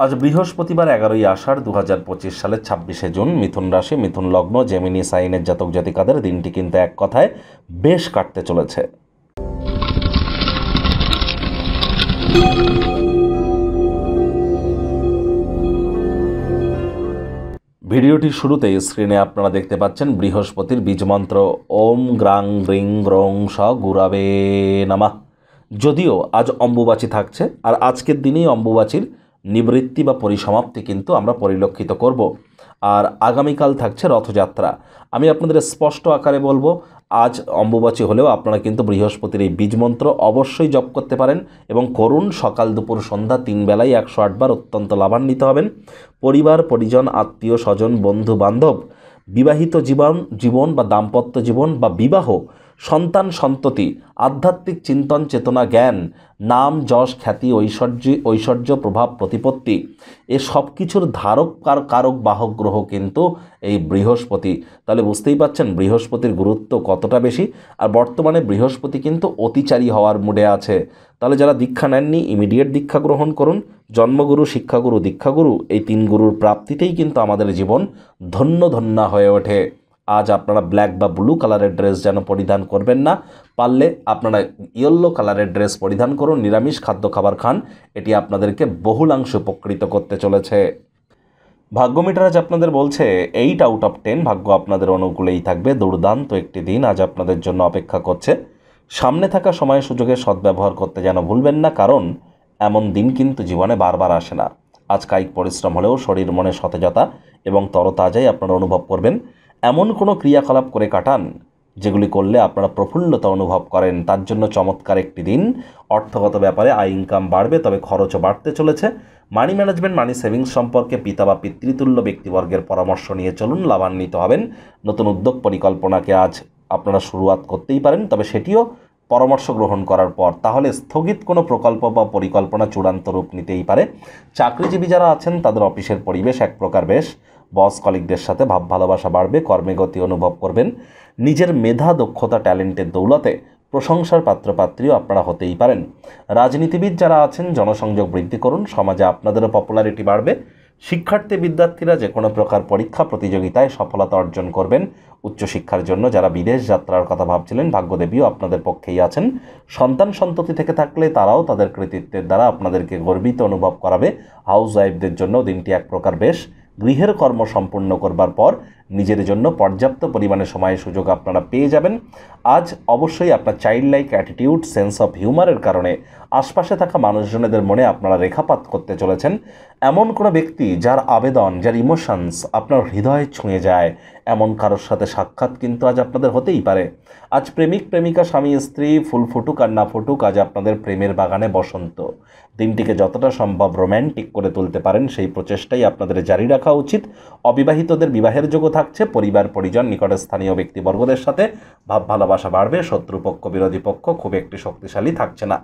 আজ বৃহস্পতিবার 11ই আষাঢ় 2025 সালের 26শে জুন। মিথুন রাশি, মিথুন লগ্ন, জেমিনি সাইনের জাতক জাতিকাদের দিনটি কিন্তু এক কথায় বেশ কাটতে চলেছে। ভিডিওটির শুরুতেই স্ক্রিনে আপনারা দেখতে পাচ্ছেন বৃহস্পতির বীজমন্ত্র ওম গ্রাং গ্রিং গ্রং স গুরাবে নামা। যদিও আজ অম্বুবাচী থাকছে, আর আজকের দিনেই অম্বুবাচীর নিবৃত্তি বা পরিসমাপ্তি কিন্তু আমরা পরিলক্ষিত করব। আর আগামীকাল থাকছে রথযাত্রা। আমি আপনাদের স্পষ্ট আকারে বলবো, আজ অম্বুবাচী হলেও আপনারা কিন্তু বৃহস্পতির এই বীজমন্ত্র অবশ্যই জপ করতে পারেন এবং করুন। সকাল দুপুর সন্ধ্যা 3 বেলায় 108 বার অত্যন্ত লাভান্বিত হবেন। পরিবার পরিজন, আত্মীয় স্বজন, বন্ধু বান্ধব, বিবাহিত জীবন বা দাম্পত্য জীবন বা বিবাহ, সন্তান সন্ততি, আধ্যাত্মিক চিন্তন চেতনা, জ্ঞান, নাম যশ খ্যাতি, ঐশ্বর্য প্রভাব প্রতিপত্তি, এ সব কিছুর ধারক কারক বাহক গ্রহ কিন্তু এই বৃহস্পতি। তাহলে বুঝতেই পাচ্ছেন বৃহস্পতির গুরুত্ব কতটা বেশি। আর বর্তমানে বৃহস্পতি কিন্তু অতিচারী হওয়ার মুডে আছে। তাহলে যারা দীক্ষা নেননি ইমিডিয়েট দীক্ষা গ্রহণ করুন। জন্মগুরু, শিক্ষাগুরু, দীক্ষাগুরু, এই 3 গুরুর প্রাপ্তিতেই কিন্তু আমাদের জীবন ধন্য ধন্যা হয়ে ওঠে। আজ আপনারা ব্ল্যাক বা ব্লু কালারের ড্রেস যেন পরিধান করবেন না, পারলে আপনারা ইয়েলো কালারের ড্রেস পরিধান করুন। নিরামিষ খাদ্য খাবার খান, এটি আপনাদেরকে বহুলাংশে উপকৃত করতে চলেছে। ভাগ্য মিটার আজ আপনাদের বলছে 8 আউট অফ 10 ভাগ্য আপনাদের অনুকূলেই থাকবে। দুর্দান্ত একটি দিন আজ আপনাদের জন্য অপেক্ষা করছে। সামনে থাকা সময় সুযোগের সদ্ব্যবহার করতে যেন ভুলবেন না, কারণ এমন দিন কিন্তু জীবনে বারবার আসে না। আজ কায়িক পরিশ্রম হলেও শরীর মনে সতেজতা এবং তরতাজাই আপনারা অনুভব করবেন। এমন কোনো ক্রিয়াকলাপ করে কাটান যেগুলি করলে আপনারা প্রফুল্লতা অনুভব করেন, তার জন্য চমৎকার একটি দিন। অর্থগত ব্যাপারে আয় ইনকাম বাড়বে, তবে খরচও বাড়তে চলেছে। মানি ম্যানেজমেন্ট, মানি সেভিংস সম্পর্কে পিতা বা পিতৃতুল্য ব্যক্তিবর্গের পরামর্শ নিয়ে চলুন, লাভান্বিত হবেন। নতুন উদ্যোগ পরিকল্পনাকে আজ আপনারা শুরুয়াত করতেই পারেন, তবে সেটিও পরামর্শ গ্রহণ করার পর। তাহলে স্থগিত কোনো প্রকল্প বা পরিকল্পনা চূড়ান্ত রূপ নিতেই পারে। চাকরিজীবী যারা আছেন তাদের অফিসের পরিবেশ এক প্রকার বেশ। বস কলিগদের সাথে ভাব ভালোবাসা বাড়বে, কর্মে গতি অনুভব করবেন। নিজের মেধা, দক্ষতা, ট্যালেন্টের দৌলতে প্রশংসার পাত্রপাত্রীও আপনারা হতেই পারেন। রাজনীতিবিদ যারা আছেন জনসংযোগ বৃদ্ধি করুন, সমাজে আপনাদেরও পপুলারিটি বাড়বে। শিক্ষার্থী বিদ্যার্থীরা যে কোনো প্রকার পরীক্ষা প্রতিযোগিতায় সফলতা অর্জন করবেন। উচ্চশিক্ষার জন্য যারা বিদেশ যাত্রার কথা ভাবছিলেন, ভাগ্যদেবীও আপনাদের পক্ষেই আছেন। সন্তান সন্ততি থেকে থাকলে তারাও তাদের কৃতিত্বের দ্বারা আপনাদেরকে গর্বিত অনুভব করাবে। হাউস ওয়াইফদের জন্য দিনটি এক প্রকার বেশ। গৃহের কর্ম সম্পূর্ণ করবার পর নিজের জন্য পর্যাপ্ত পরিমাণে সময় সুযোগ আপনারা পেয়ে যাবেন। আজ অবশ্যই আপনার child like attitude, sense of হিউমারের কারণে আশপাশে থাকা মানুষজনেদের মনে আপনারা রেখাপাত করতে চলেছেন। এমন কোনো ব্যক্তি যার আবেদন, যার ইমোশনস আপনার হৃদয়ে ছুঁয়ে যায়, এমন কারোর সাথে সাক্ষাৎ কিন্তু আজ আপনাদের হতেই পারে। আজ প্রেমিক প্রেমিকা, স্বামী স্ত্রী, ফুল ফুটুক আর না ফুটুক, আজ আপনাদের প্রেমের বাগানে বসন্ত। দিনটিকে যতটা সম্ভব রোম্যান্টিক করে তুলতে পারেন সেই প্রচেষ্টাই আপনাদের জারি রাখা উচিত। অবিবাহিতদের বিবাহের যোগও থাকছে। পরিবার পরিজন, নিকটের স্থানীয় ব্যক্তিবর্গদের সাথে ভাব ভালোবাসা বাড়বে। শত্রুপক্ষ, বিরোধী পক্ষ খুব একটি শক্তিশালী থাকছে না।